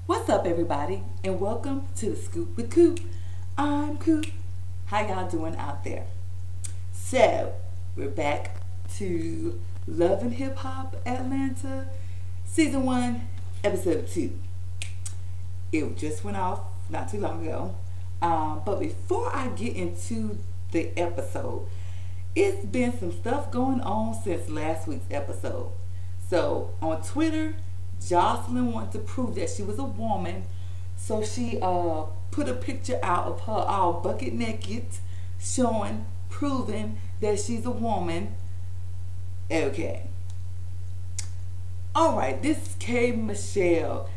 What's up, everybody, and welcome to the Scoop with Coop. I'm Coop. How y'all doing out there? So, we're back to Love and Hip Hop Atlanta, Season 1, Episode 2. It just went off not too long ago. But before I get into the episode, it's been some stuff going on since last week's episode. So, on Twitter, Jocelyn wanted to prove that she was a woman, so she put a picture out of her all bucket naked, proving that she's a woman. Okay. Alright, this K Michelle,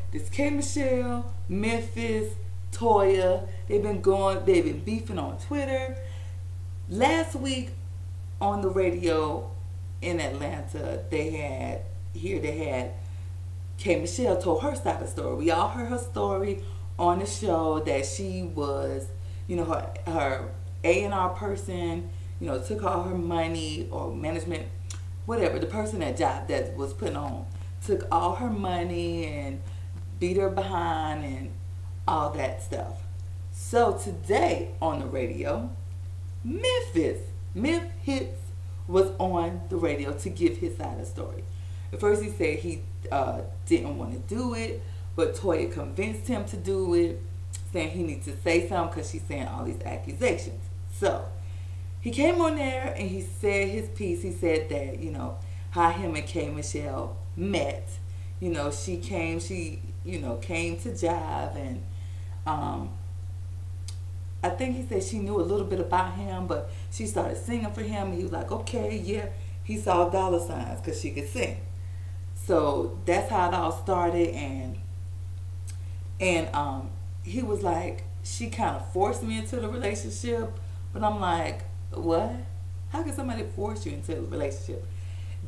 Memphis, Toya, they've been beefing on Twitter. Last week on the radio in Atlanta, they had K Michelle told her side of the story. We all heard her story on the show that she was, her A&R person, took all her money or management, whatever, the person that job that was putting on, took all her money and beat her behind and all that stuff. So today on the radio, Memphis was on the radio to give his side of the story. At first he said he didn't want to do it, but Toya convinced him to do it, saying he needs to say something because she's saying all these accusations. So he came on there and he said his piece. He said that, how him and K Michelle met. She came to Jive, and I think he said she knew a little bit about him, but she started singing for him, and he was like, okay, yeah, he saw dollar signs because she could sing. So that's how it all started, and he was like, she kind of forced me into the relationship, but I'm like, what? How can somebody force you into a relationship?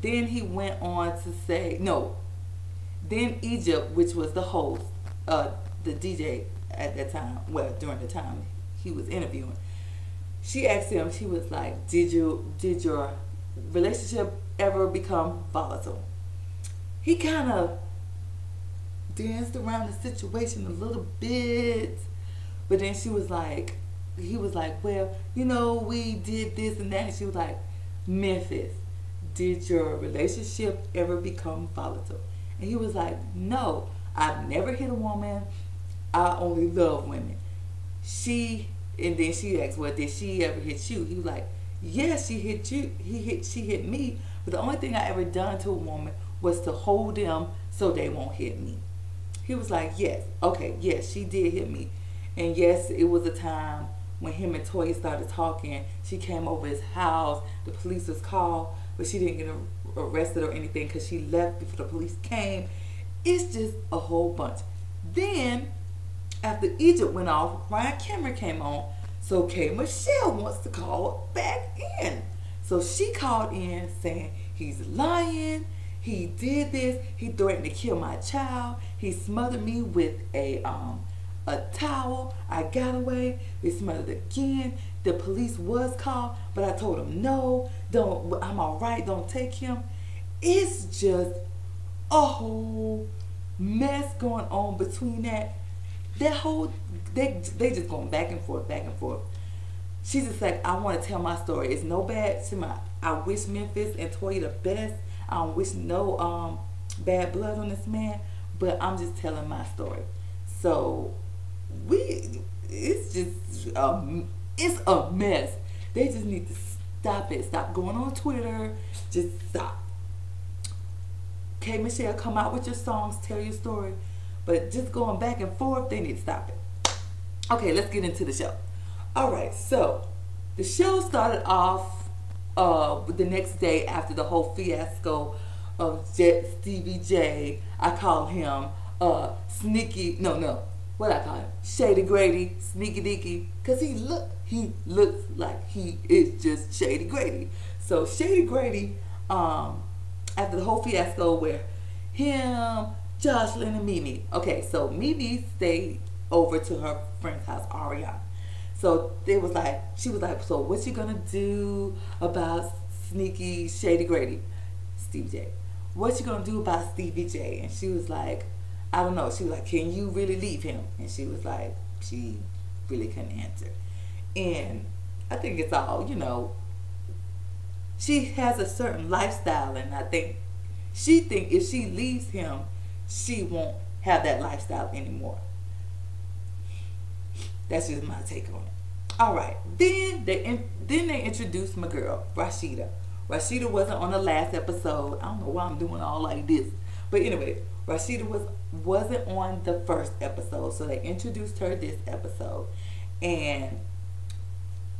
Then he went on to say, no, then Egypt, which was the host, the DJ at that time, well, during the time he was interviewing, she asked him, she was like, did your relationship ever become volatile? He kind of danced around the situation a little bit, but then he was like, well, we did this and that. And she was like, Memphis, did your relationship ever become volatile? And he was like, no, I've never hit a woman. I only love women. And then she asked, well, did she ever hit you? He was like, yes, she hit you. She hit me. But the only thing I ever done to a woman was to hold them so they won't hit me. He was like, yes, okay, yes, she did hit me. And yes, it was a time when him and Toya started talking. She came over his house. The police was called, but she didn't get arrested or anything because she left before the police came. It's just a whole bunch. Then, after Egypt went off, Ryan Cameron came on. So K Michelle wants to call back in. So she called in saying he's lying. He did this. He threatened to kill my child. He smothered me with a towel. I got away. They smothered again. The police was called, but I told them no. I'm all right. Don't take him. It's just a whole mess going on between that. That whole they just going back and forth. She's just like, I want to tell my story. It's no bad. I wish Memphis and Toya the best. I don't wish no bad blood on this man, but I'm just telling my story. So it's a mess. They just need to stop it. Stop going on Twitter. Just stop. K Michelle, come out with your songs, tell your story, but just going back and forth, they need to stop it. Okay, let's get into the show. Alright, so the show started off the next day after the whole fiasco of Stevie J. I call him Shady Grady, Sneaky Dicky, because he looks like he is just Shady Grady. So Shady Grady, after the whole fiasco where him, Jocelyn, and Mimi. Okay, so Mimi stayed over to her friend's house, Ariana. So she was like, so what you gonna do about Sneaky Shady Grady? Stevie J. What you gonna do about Stevie J? And she was like, I don't know. She was like, can you really leave him? And she was like, she really couldn't answer. And I think it's all, you know, she has a certain lifestyle, and I think she think if she leaves him, she won't have that lifestyle anymore. That's just my take on it. All right. Then they introduced my girl, Rashida. Rashida wasn't on the last episode. I don't know why I'm doing all like this. But anyway, Rashida wasn't on the first episode. So they introduced her this episode. And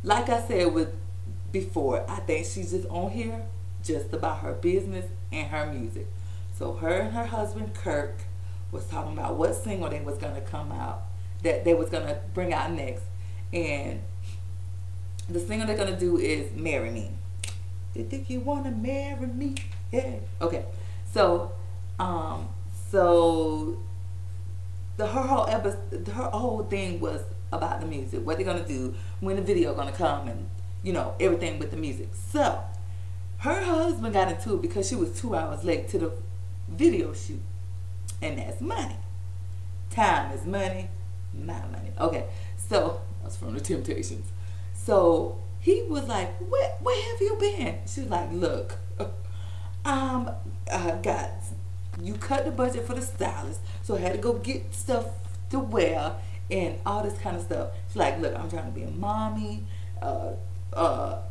like I said before, I think she's just on here just about her business and her music. So her and her husband Kirk was talking about what single they was going to come out, that they was going to bring out next. And the single they're going to do is Marry Me. You think you want to marry me? Yeah. Okay. So, her whole thing was about the music, what they're going to do, when the video going to come, and, you know, everything with the music. So, her husband got into it because she was 2 hours late to the video shoot. And that's money. Time is money, not money. Okay, so that's from the Temptations. So he was like, where have you been? She was like, look, got you cut the budget for the stylist, so I had to go get stuff to wear and all this kind of stuff. She's like, look, I'm trying to be a mommy,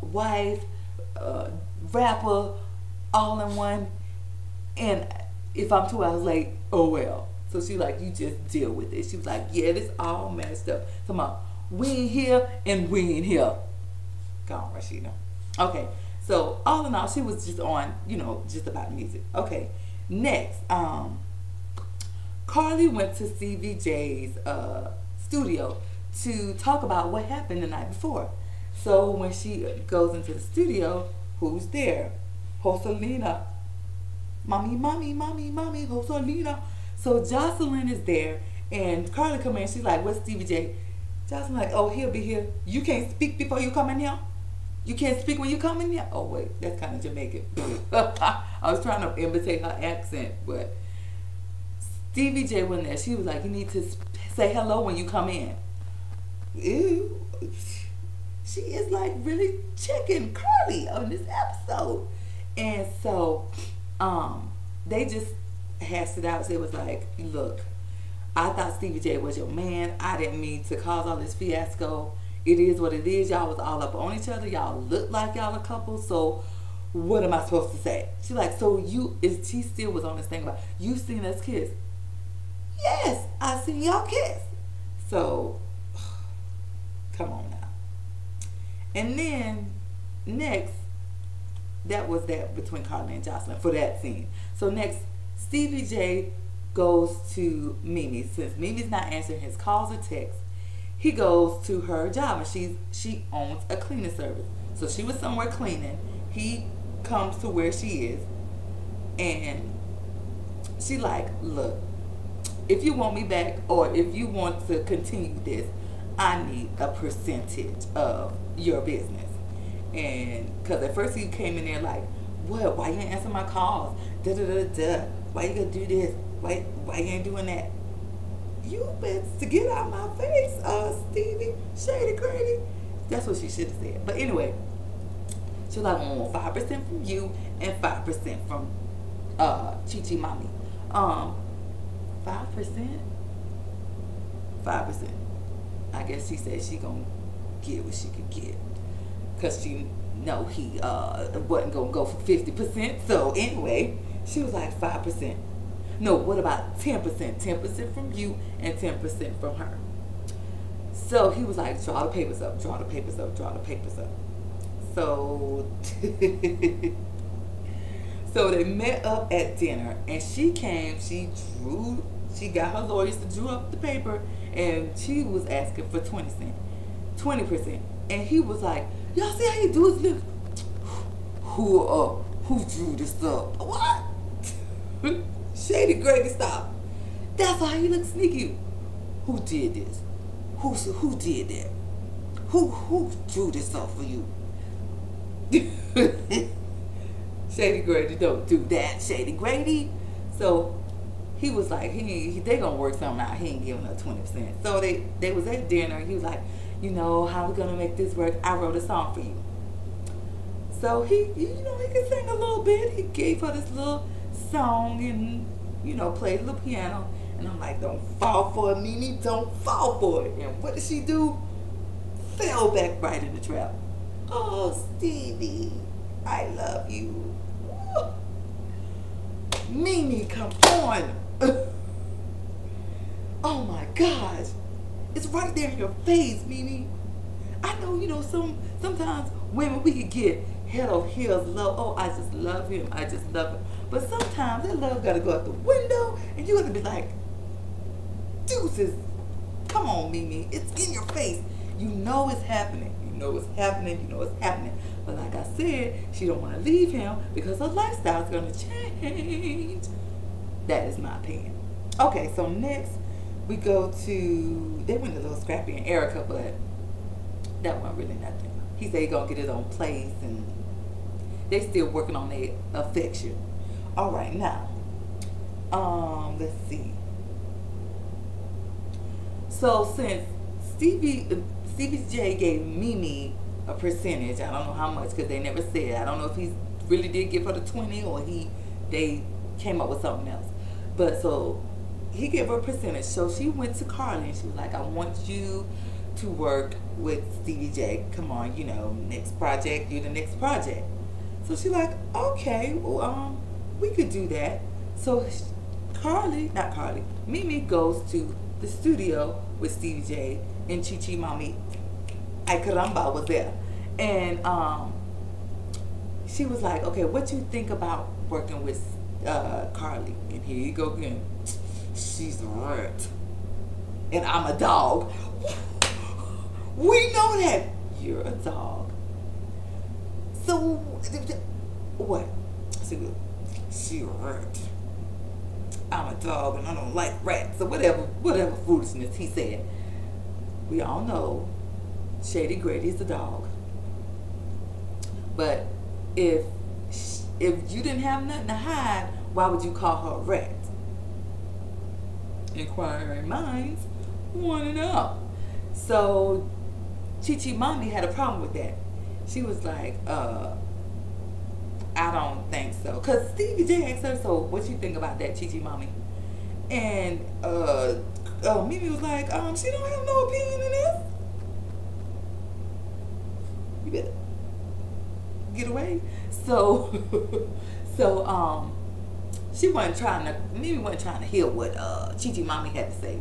wife, rapper, all in one. And if I'm 2 hours late, oh well. So she like, you just deal with it. She was like, yeah, this all messed up. Come on, we ain't here and we ain't here. Go on, Rashida. Okay, so all in all, she was just on, you know, just about music. Okay, next, Carly went to CVJ's studio to talk about what happened the night before. So when she goes into the studio, who's there? Joselina. Mommy, Joselina. So Jocelyn is there, and Carly come in. She's like, "What's Stevie J?" Jocelyn like, "Oh, he'll be here. You can't speak before you come in here. You can't speak when you come in here." Oh wait, that's kind of Jamaican. I was trying to imitate her accent, but Stevie J wasn't there. She was like, "You need to say hello when you come in." Ew. She is like really checking Carly on this episode, and so they just hashed it out. So it was like, look, I thought Stevie J was your man. I didn't mean to cause all this fiasco. It is what it is. Y'all was all up on each other. Y'all look like y'all a couple. So what am I supposed to say? She's like, so she still was on this thing about, you seen us kiss? Yes, I seen y'all kiss. So come on now. And then next, that was that between Carly and Jocelyn for that scene. So next, Stevie J goes to Mimi. Since Mimi's not answering his calls or texts, he goes to her job, and she owns a cleaning service. So she was somewhere cleaning. He comes to where she is, and she like, look, if you want me back, or if you want to continue this, I need a percentage of your business. And because at first he came in there like, what? Why you ain't answer my calls? Da da da da. Why you gonna do this? Why you ain't doing that? You better to get out of my face, Stevie, shady crazy. That's what she should have said. But anyway, she was like, I want 5% from you and 5% from Chi Mommy. 5%? 5%. I guess she said she gonna get what she could get, cause she know he wasn't gonna go for 50%. So anyway, she was like 5%. No, what about 10%? 10% from you and 10% from her. So he was like, draw the papers up, draw the papers up, draw the papers up. So so they met up at dinner, and she came, she got her lawyers to draw up the paper, and she was asking for 20%. And he was like, y'all see how he do his lips? Who drew this up? What? Shady Grady, stop. That's how he looks sneaky. Who did this? Who did that? Who drew this up for you? Shady Grady, don't do that, Shady Grady. So he was like, they gonna work something out. He ain't giving her 20%. So they was at dinner. He was like, you know, how we gonna make this work? I wrote a song for you. So he could sing a little bit. He gave her this little song and, played a little piano. And I'm like, don't fall for it, Mimi. Don't fall for it. And what did she do? Fell back right in the trap. Oh, Stevie, I love you. Mimi, come on. Oh my gosh. It's right there in your face, Mimi. I know, sometimes women, we could get head over heels love. Oh, I just love him. I just love him. But sometimes that love got to go out the window and you got to be like, deuces. Come on, Mimi. It's in your face. You know it's happening. You know it's happening. You know it's happening. But like I said, she don't want to leave him because her lifestyle is going to change. That is my opinion. Okay, so next we go to, they went a little Scrappy and Erica, but that wasn't really nothing. He said he gonna get his own place and they still working on their affection. All right, now, let's see. So since Stevie J gave Mimi a percentage, I don't know how much because they never said. I don't know if he really did give her the 20 or they came up with something else. But so he gave her a percentage. So she went to Carly and she was like, I want you to work with Stevie J. Come on, next project, you the next project. So she's like, okay, well, we could do that. So Mimi goes to the studio with Stevie J and Chi Mami. Ay Caramba was there. And she was like, okay, what you think about working with Carly? And here you go again. She's a rat. And I'm a dog. We know that. You're a dog. So, what? She a rat. I'm a dog and I don't like rats. So whatever foolishness he said. We all know Shady Grady's a dog. But if you didn't have nothing to hide, why would you call her a rat? Inquiring minds want to know. So Chi Mami had a problem with that. She was like, I don't think so. Because Stevie J asked her, so what you think about that, Chi Mami? And Mimi was like, she don't have no opinion in this. You better get away. So Mimi wasn't trying to hear what Chi Mami had to say.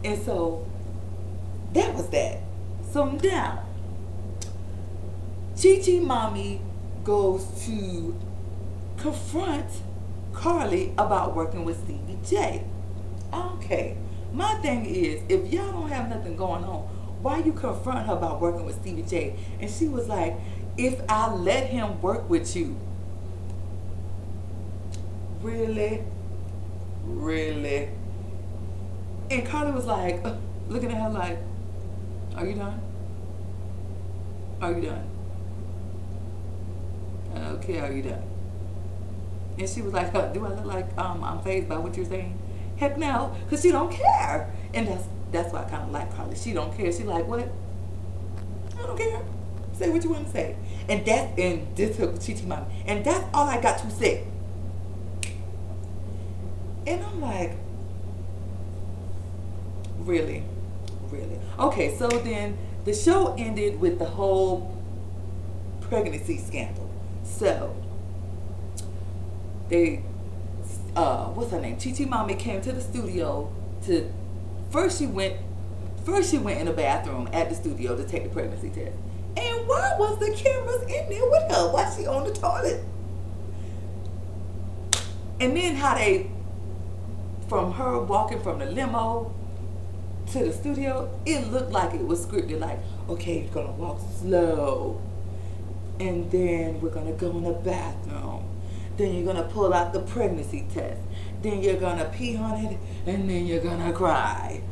And so that was that. So now Chi Mami goes to confront Carly about working with Stevie J. Okay, my thing is, if y'all don't have nothing going on, why you confront her about working with Stevie J? And she was like, if I let him work with you. Really? Really? And Carly was like, looking at her like, are you done? Are you done? Okay, are you done? And she was like, do I look like I'm fazed by what you're saying? Heck no, because she don't care. And that's why I kind of like Carly. She don't care. She like, what? I don't care. Say what you want to say. And this took Chi Mami. And that's all I got to say. And I'm like, really? Really? Okay, so then the show ended with the whole pregnancy scandal. So they, what's her name? Chi Mami came to the studio to, first she went in the bathroom at the studio to take the pregnancy test. And why was the cameras in there with her? Why she on the toilet? And then how they, from her walking from the limo to the studio, it looked like it was scripted. Like, okay, you're gonna walk slow, and then we're gonna go in the bathroom. Then you're gonna pull out the pregnancy test. Then you're gonna pee on it, and then you're gonna cry.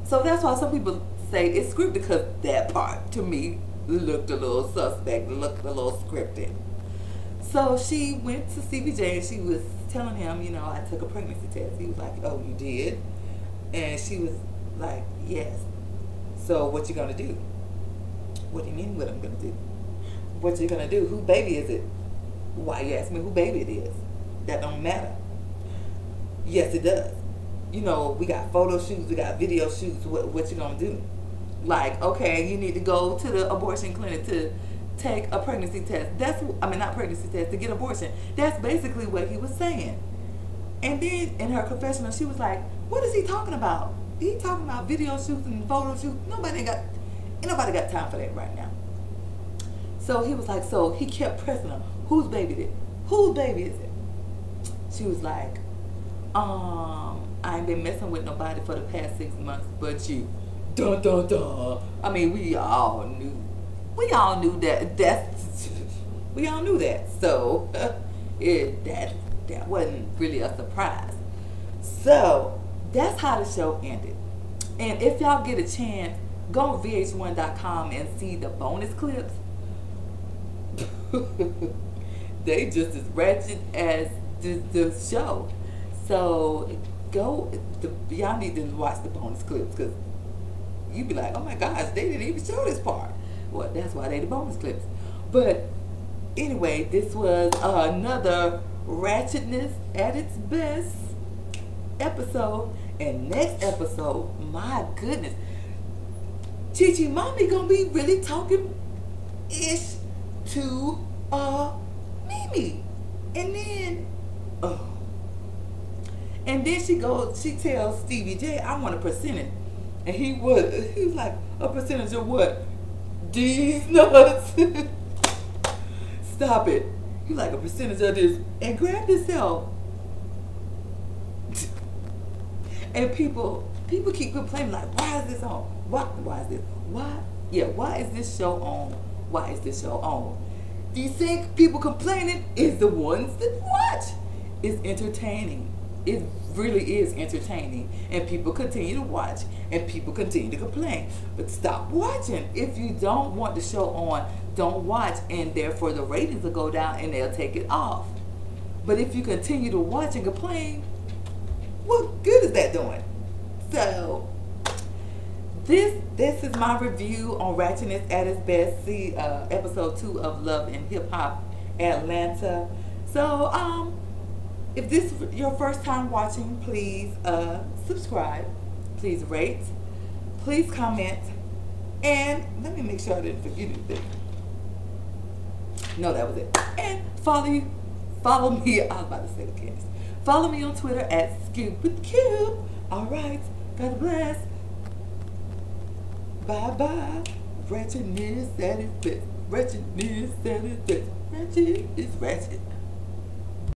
So that's why some people say it's scripted, because that part to me looked a little suspect, looked a little scripted. So she went to Stevie J and she was telling him, you know, I took a pregnancy test. He was like, oh, you did? And she was like, yes. So what you gonna do? What do you mean what I'm gonna do? What you gonna do? Who baby is it? Why you ask me who baby it is? That don't matter. Yes, it does. You know, we got photo shoots, we got video shoots. What you gonna do? Like, okay, you need to go to the abortion clinic to take a pregnancy test. Not pregnancy test, to get abortion. That's basically what he was saying. And then in her confessional, she was like, what is he talking about? He talking about video shoots and photo shoots. Ain't nobody got time for that right now. So he was like, so he kept pressing her. Whose baby is it? Whose baby is it? She was like, I ain't been messing with nobody for the past 6 months but you. Dun dun dun. I mean, we all knew that. We all knew that. So that wasn't really a surprise. So that's how the show ended. And if y'all get a chance, go on VH1.com and see the bonus clips. They just as ratchet as the show. So y'all need to watch the bonus clips, because you be like, oh my gosh, they didn't even show this part. Well, that's why they the bonus clips. But anyway, this was another ratchetness at its best episode. And next episode, my goodness, Chi Mommy gonna be really talking ish to Mimi. And then she tells Stevie J, I want a percentage. And he was like, a percentage of what? These nuts. Stop it. He like, a percentage of this. And grabbed himself. And people keep complaining, like, why is this on? Why is this? Why? Yeah, why is this show on? Why is this show on? Do you think people complaining is the ones that watch? It's entertaining. It really is entertaining. And people continue to watch. And people continue to complain. But stop watching. If you don't want the show on, don't watch. And therefore the ratings will go down and they'll take it off. But if you continue to watch and complain, what good is that doing? So this is my review on Ratchetness at its best. See episode 2 of Love and Hip Hop Atlanta. So if this is your first time watching, please subscribe, please rate, please comment, and let me make sure I didn't forget anything. No, that was it. And follow me. I was about to say the Candace. Follow me on Twitter at ScoopWithCoop. All right. God bless. Bye-bye. Ratchetness at its best. Ratchetness at its best. Ratchet is ratchet.